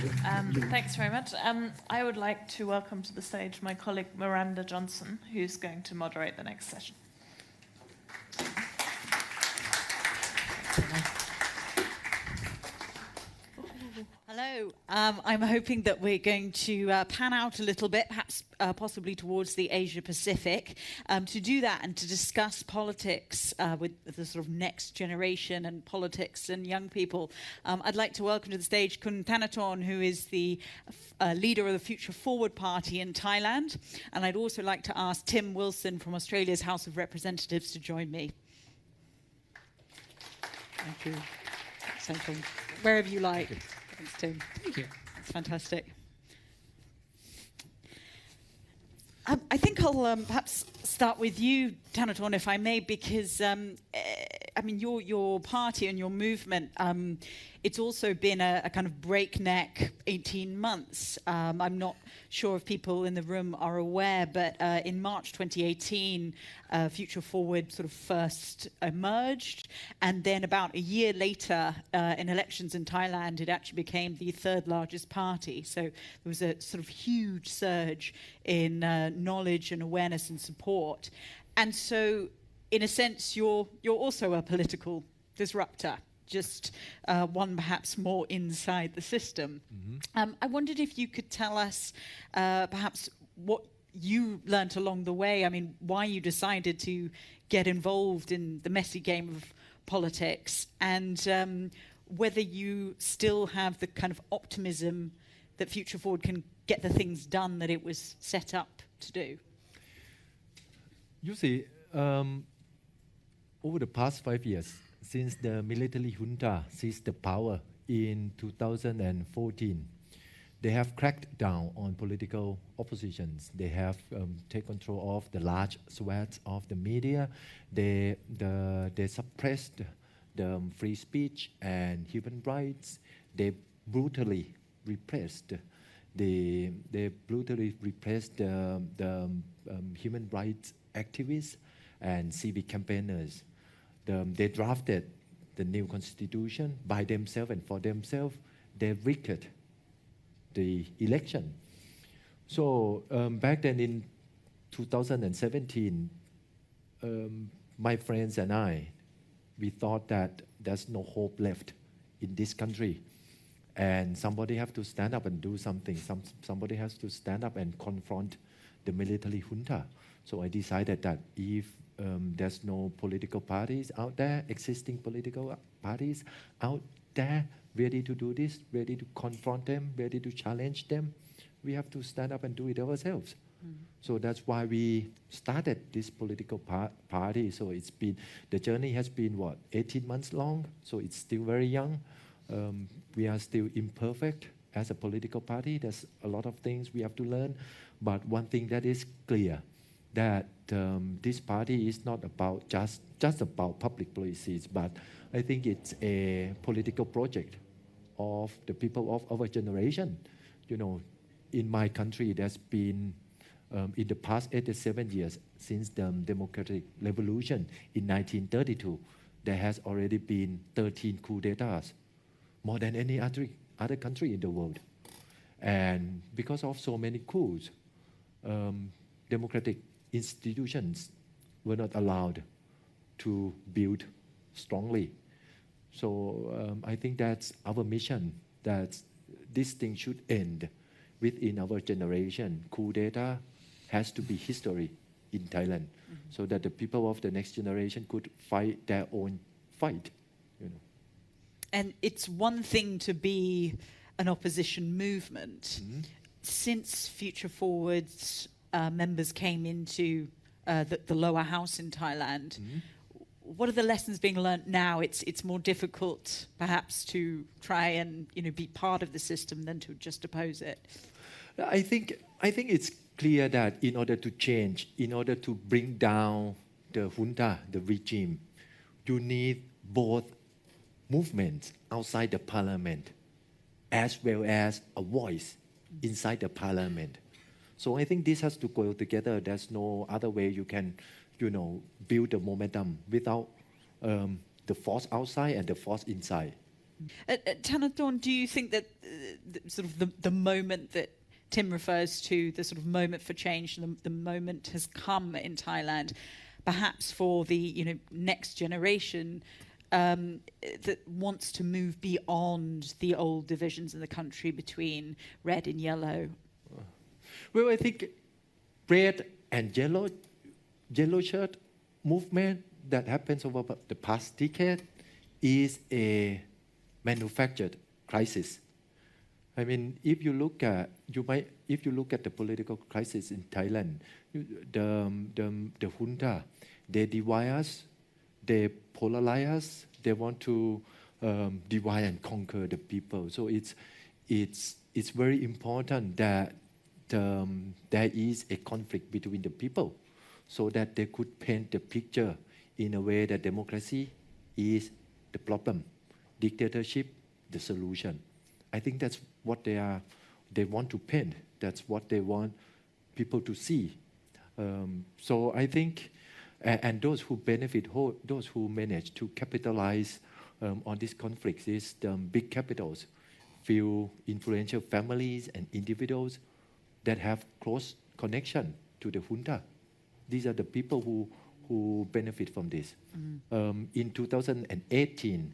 Thanks very much. I would like to welcome to the stage my colleague Miranda Johnson, who's going to moderate the next session. Hello. I'm hoping that we're going to pan out a little bit, perhaps possibly towards the Asia Pacific, to do that and to discuss politics with the sort of next generation and politics and young people. I'd like to welcome to the stage Kun Thanathorn, who is the leader of the Future Forward Party in Thailand. And I'd also like to ask Tim Wilson from Australia's House of Representatives to join me. Thank you. Central. Wherever you like. Thanks, Tim. Thank you. That's fantastic. I think I'll perhaps start with you, Thanathorn, if I may, because I mean your party and your movement. It's also been a kind of breakneck 18 months. I'm not sure if people in the room are aware, but in March 2018, Future Forward sort of first emerged, and then about a year later, in elections in Thailand, it actually became the third largest party. So there was a sort of huge surge in knowledge and awareness and support. And so, in a sense, you're also a political disruptor. Just one perhaps more inside the system. Mm-hmm. I wondered if you could tell us perhaps what you learnt along the way. I mean, why you decided to get involved in the messy game of politics, and whether you still have the kind of optimism that Future Forward can get the things done that it was set up to do. You see, over the past 5 years, since the military junta seized the power in 2014, they have cracked down on political oppositions. They have taken control of the large swaths of the media. They suppressed the free speech and human rights. They brutally repressed the human rights activists and civic campaigners. They drafted the new constitution by themselves and for themselves. They rigged the election. So back then in 2017, my friends and I, we thought that there's no hope left in this country. And somebody has to stand up and do something. Somebody has to stand up and confront the military junta. So I decided that if there's no political parties out there, existing political parties out there ready to do this, ready to confront them, ready to challenge them, we have to stand up and do it ourselves. Mm-hmm. So that's why we started this political party. So it's been, the journey has been 18 months long. So it's still very young. We are still imperfect as a political party. There's a lot of things we have to learn. But one thing that is clear, that this party is not about just about public policies, but I think it's a political project of the people of our generation. You know, in my country, there's been, in the past 87 years, since the democratic revolution in 1932, there has already been 13 coups d'etats, more than any other country in the world. And because of so many coups, democratic institutions were not allowed to build strongly. So I think that's our mission, that this thing should end within our generation. Coup d'etat has to be history in Thailand, so that the people of the next generation could fight their own fight. You know. And it's one thing to be an opposition movement. Mm-hmm. Since Future Forward's members came into the lower house in Thailand, mm-hmm. What are the lessons being learnt now? It's more difficult, perhaps, to try and be part of the system than to just oppose it. I think it's clear that in order to change, in order to bring down the junta, the regime, you need both movements outside the parliament as well as a voice inside the parliament. So I think this has to go together. There's no other way you can, build the momentum without the force outside and the force inside. Thanathorn, do you think that sort of the moment that Tim refers to, the sort of moment for change, the moment has come in Thailand, perhaps for the next generation that wants to move beyond the old divisions in the country between red and yellow? Well, I think red and yellow shirt movement that happens over the past decade is a manufactured crisis. I mean, if you look at the political crisis in Thailand, the junta, they divide us, they polarize us, they want to divide and conquer the people. So it's very important that there is a conflict between the people, so that they could paint the picture in a way that democracy is the problem, dictatorship the solution. I think that's what they want to paint. That's what they want people to see. So I think, and those who benefit, those who manage to capitalize on these conflicts is the big capitals, few influential families and individuals that have close connection to the junta. These are the people who benefit from this. In 2018,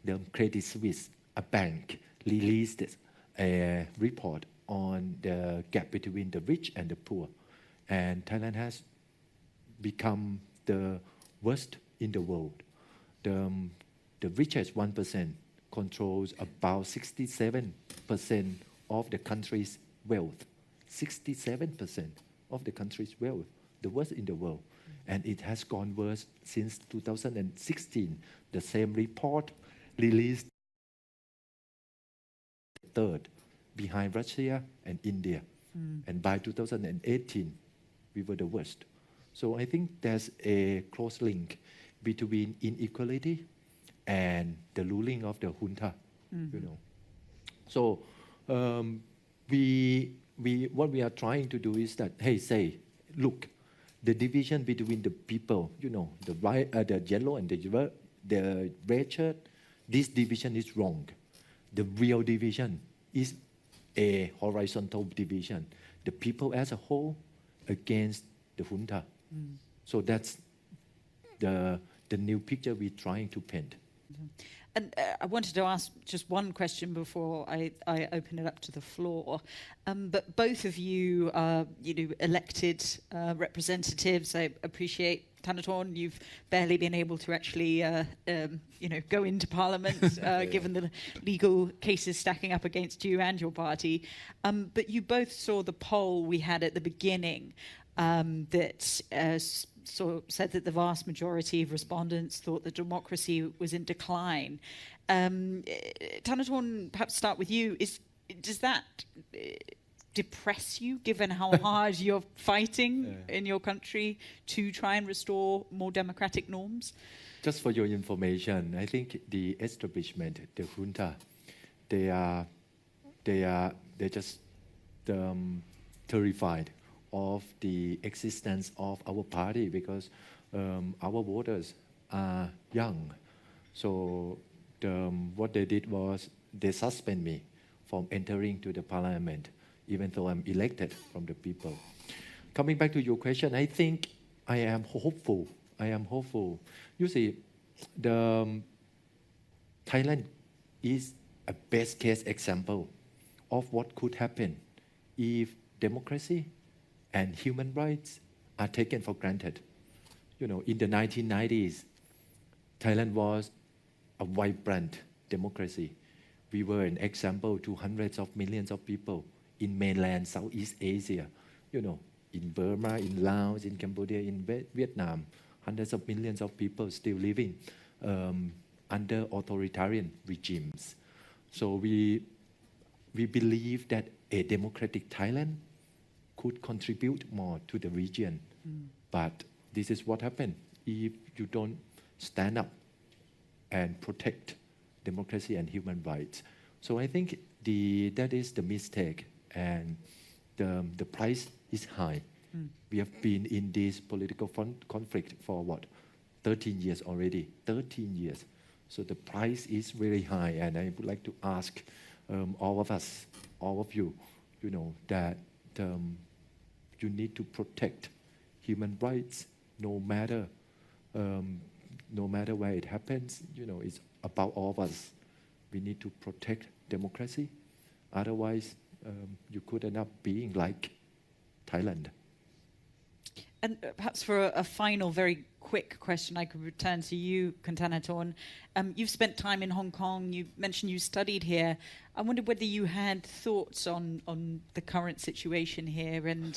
the Credit Suisse, a bank, released a report on the gap between the rich and the poor. And Thailand has become the worst in the world. The richest 1% controls about 67% of the country's wealth. 67% of the country's wealth, the worst in the world. And it has gone worse since 2016. The same report released third behind Russia and India. And by 2018, we were the worst. So I think there's a close link between inequality and the ruling of the junta. So what we are trying to do is that, look, the division between the people, the yellow and the red shirt, this division is wrong. The real division is a horizontal division. The people as a whole against the junta. So that's the new picture we're trying to paint. And I wanted to ask just one question before I open it up to the floor. But both of you are, elected representatives. I appreciate, Thanathorn, you've barely been able to actually, go into Parliament, given the legal cases stacking up against you and your party. But you both saw the poll we had at the beginning that said that the vast majority of respondents thought that democracy was in decline. Thanathorn, perhaps start with you. Does that depress you, given how hard you're fighting in your country to try and restore more democratic norms? Just for your information, I think the establishment, the junta, they're just terrified of the existence of our party, because our voters are young. So what they did was they suspend me from entering to the parliament, even though I'm elected from the people. Coming back to your question, I think I am hopeful. You see, Thailand is a best case example of what could happen if democracy and human rights are taken for granted. In the 1990s, Thailand was a vibrant democracy. We were an example to hundreds of millions of people in mainland Southeast Asia, in Burma, in Laos, in Cambodia, in Vietnam, hundreds of millions of people still living under authoritarian regimes. So we believe that a democratic Thailand could contribute more to the region. But this is what happened if you don't stand up and protect democracy and human rights. So I think that is the mistake, and the price is high. We have been in this political conflict for 13 years already. 13 years. So the price is very high, and I would like to ask all of us, all of you, that you need to protect human rights no matter where it happens. It's about all of us. We need to protect democracy. Otherwise, you could end up being like Thailand. And perhaps for a final, very quick question, I could return to you, Thanathorn. You've spent time in Hong Kong. You mentioned you studied here. I wondered whether you had thoughts on the current situation here. And,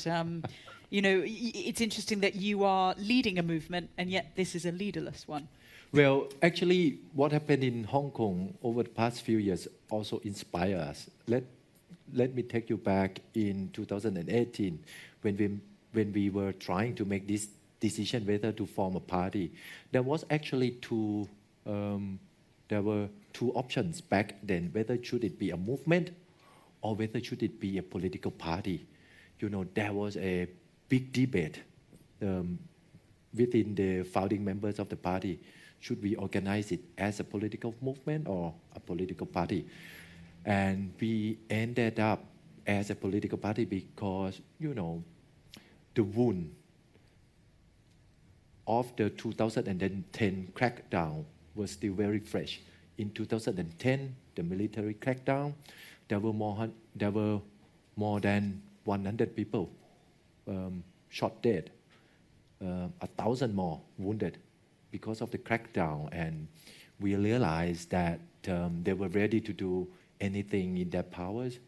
it's interesting that you are leading a movement, and yet this is a leaderless one. Well, actually, what happened in Hong Kong over the past few years also inspired us. Let me take you back in 2018 when we were trying to make this decision whether to form a party. There were two options back then, whether should it be a movement or whether should it be a political party. There was a big debate within the founding members of the party. Should we organize it as a political movement or a political party? And we ended up as a political party because, the wound of the 2010 crackdown was still very fresh. In 2010, the military crackdown, there were more than 100 people shot dead, 1,000 more wounded because of the crackdown, and we realized that they were ready to do anything in their powers,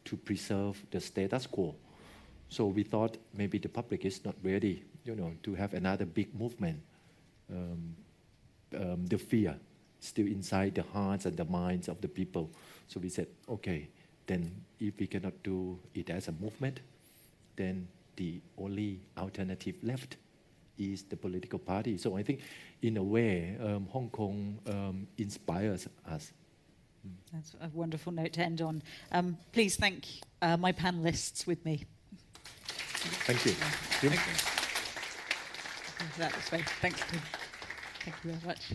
to preserve the status quo. So we thought maybe the public is not ready, to have another big movement. The fear still inside the hearts and the minds of the people. So we said, okay, then if we cannot do it as a movement, then the only alternative left is the political party. So I think, in a way, Hong Kong inspires us. That's a wonderful note to end on. Please thank my panelists with me. Thank you. Thank you. That was great. Thank you. Thank you very much.